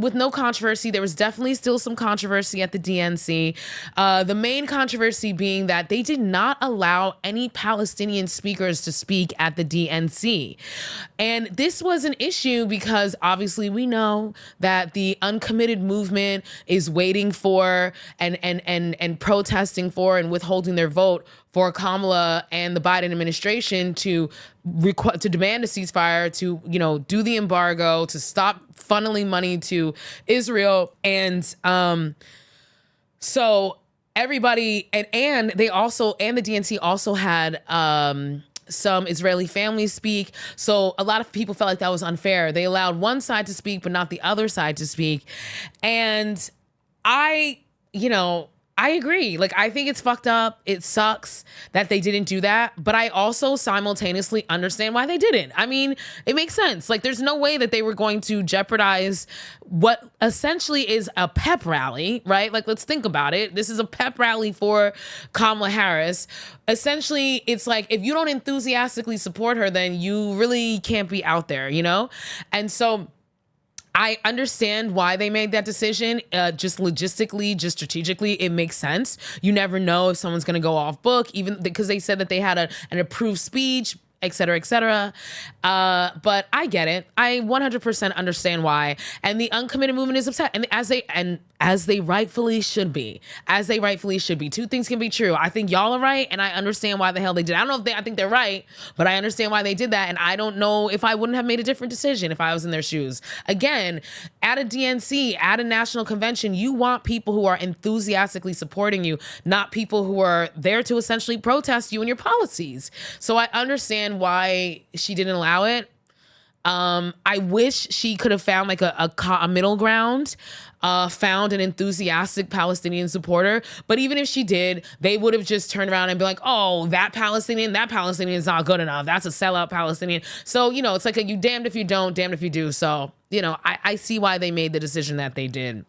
with no controversy. There was definitely still some controversy at the DNC. The main controversy being that they did not allow any Palestinian speakers to speak at the DNC. And this was an issue because obviously we know that the uncommitted movement is waiting for and protesting for and withholding their vote for Kamala and the Biden administration to demand a ceasefire, to, do the embargo, to stop funneling money to Israel. And so everybody, and they also, and the DNC also had some Israeli families speak. So a lot of people felt like that was unfair. They allowed one side to speak, but not the other side to speak. And I agree. Like, I think it's fucked up. It sucks that they didn't do that. But I also simultaneously understand why they didn't. I mean, it makes sense. Like, there's no way that they were going to jeopardize what essentially is a pep rally, right? Like, let's think about it. This is a pep rally for Kamala Harris. Essentially, it's like, if you don't enthusiastically support her, then you really can't be out there, And so I understand why they made that decision. Just logistically, just strategically, it makes sense. You never know if someone's going to go off book, even because they said that they had an approved speech, et cetera, et cetera. But I get it. I 100% understand why. And the uncommitted movement is upset. And as they rightfully should be. As they rightfully should be. Two things can be true. I think y'all are right, and I understand why the hell they did. I don't know if I think they're right, but I understand why they did that. And I don't know if I wouldn't have made a different decision if I was in their shoes. Again, at a DNC, at a national convention, you want people who are enthusiastically supporting you, not people who are there to essentially protest you and your policies. So I understand why she didn't allow it. I wish she could have found like a middle ground, found an enthusiastic Palestinian supporter. But even if she did, they would have just turned around and be like, oh, that Palestinian is not good enough. That's a sellout Palestinian. So, it's like you damned if you don't, damned if you do. So, I see why they made the decision that they did.